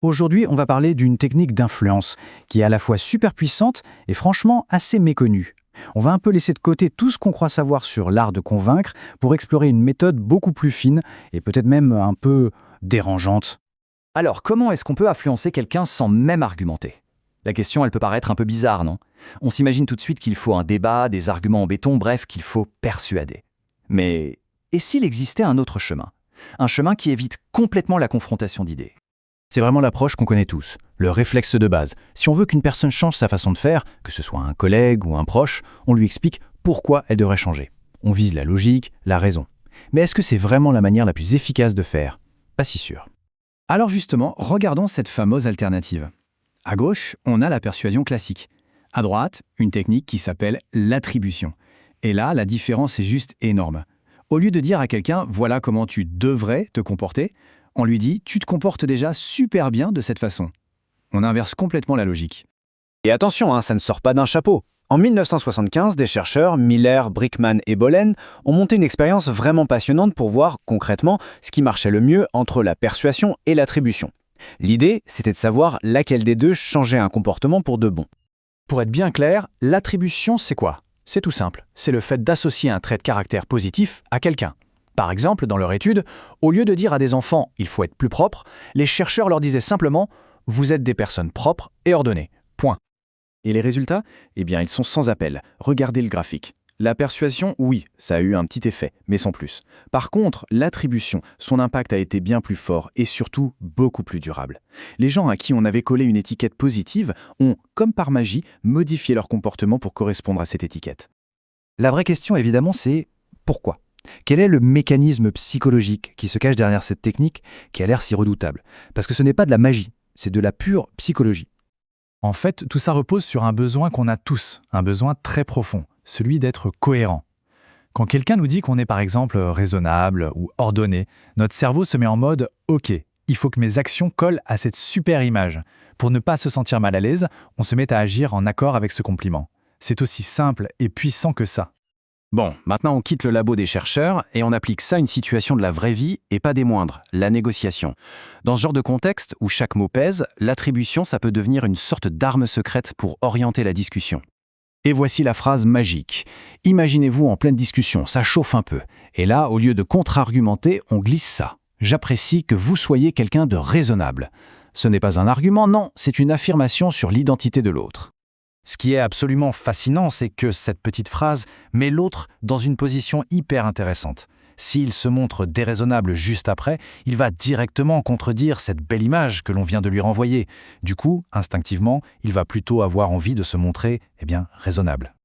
Aujourd'hui, on va parler d'une technique d'influence qui est à la fois super puissante et franchement assez méconnue. On va un peu laisser de côté tout ce qu'on croit savoir sur l'art de convaincre pour explorer une méthode beaucoup plus fine et peut-être même un peu dérangeante. Alors, comment est-ce qu'on peut influencer quelqu'un sans même argumenter? La question, elle peut paraître un peu bizarre, non? On s'imagine tout de suite qu'il faut un débat, des arguments en béton, bref, qu'il faut persuader. Mais et s'il existait un autre chemin? Un chemin qui évite complètement la confrontation d'idées. C'est vraiment l'approche qu'on connaît tous, le réflexe de base. Si on veut qu'une personne change sa façon de faire, que ce soit un collègue ou un proche, on lui explique pourquoi elle devrait changer. On vise la logique, la raison. Mais est-ce que c'est vraiment la manière la plus efficace de faire? Pas si sûr. Alors justement, regardons cette fameuse alternative. À gauche, on a la persuasion classique. À droite, une technique qui s'appelle l'attribution. Et là, la différence est juste énorme. Au lieu de dire à quelqu'un « voilà comment tu devrais te comporter », on lui dit « tu te comportes déjà super bien de cette façon ». On inverse complètement la logique. Et attention, ça ne sort pas d'un chapeau. En 1975, des chercheurs, Miller, Brickman et Bolen, ont monté une expérience vraiment passionnante pour voir concrètement ce qui marchait le mieux entre la persuasion et l'attribution. L'idée, c'était de savoir laquelle des deux changeait un comportement pour de bon. Pour être bien clair, l'attribution, c'est quoi? C'est tout simple. C'est le fait d'associer un trait de caractère positif à quelqu'un. Par exemple, dans leur étude, au lieu de dire à des enfants « il faut être plus propre », les chercheurs leur disaient simplement « vous êtes des personnes propres et ordonnées. Point ». Et les résultats? Eh bien, ils sont sans appel. Regardez le graphique. La persuasion, oui, ça a eu un petit effet, mais sans plus. Par contre, l'attribution, son impact a été bien plus fort et surtout beaucoup plus durable. Les gens à qui on avait collé une étiquette positive ont, comme par magie, modifié leur comportement pour correspondre à cette étiquette. La vraie question, évidemment, c'est pourquoi? Quel est le mécanisme psychologique qui se cache derrière cette technique qui a l'air si redoutable? Parce que ce n'est pas de la magie, c'est de la pure psychologie. En fait, tout ça repose sur un besoin qu'on a tous, un besoin très profond, celui d'être cohérent. Quand quelqu'un nous dit qu'on est par exemple raisonnable ou ordonné, notre cerveau se met en mode « Ok, il faut que mes actions collent à cette super image ». Pour ne pas se sentir mal à l'aise, on se met à agir en accord avec ce compliment. C'est aussi simple et puissant que ça. Bon, maintenant on quitte le labo des chercheurs et on applique ça à une situation de la vraie vie et pas des moindres, la négociation. Dans ce genre de contexte où chaque mot pèse, l'attribution ça peut devenir une sorte d'arme secrète pour orienter la discussion. Et voici la phrase magique. Imaginez-vous en pleine discussion, ça chauffe un peu. Et là, au lieu de contre-argumenter, on glisse ça. J'apprécie que vous soyez quelqu'un de raisonnable. Ce n'est pas un argument, non, c'est une affirmation sur l'identité de l'autre. Ce qui est absolument fascinant, c'est que cette petite phrase met l'autre dans une position hyper intéressante. S'il se montre déraisonnable juste après, il va directement contredire cette belle image que l'on vient de lui renvoyer. Du coup, instinctivement, il va plutôt avoir envie de se montrer, raisonnable.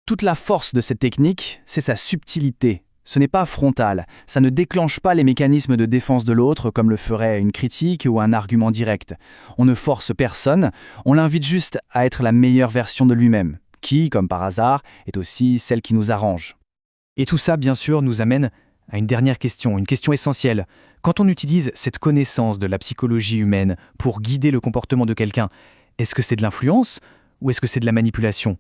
Toute la force de cette technique, c'est sa subtilité. Ce n'est pas frontal, ça ne déclenche pas les mécanismes de défense de l'autre comme le ferait une critique ou un argument direct. On ne force personne, on l'invite juste à être la meilleure version de lui-même, qui, comme par hasard, est aussi celle qui nous arrange. Et tout ça, bien sûr, nous amène à une dernière question, une question essentielle. Quand on utilise cette connaissance de la psychologie humaine pour guider le comportement de quelqu'un, est-ce que c'est de l'influence ou est-ce que c'est de la manipulation?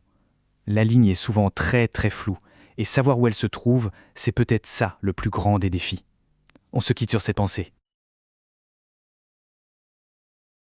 La ligne est souvent très très floue. Et savoir où elle se trouve, c'est peut-être ça le plus grand des défis. On se quitte sur cette pensée.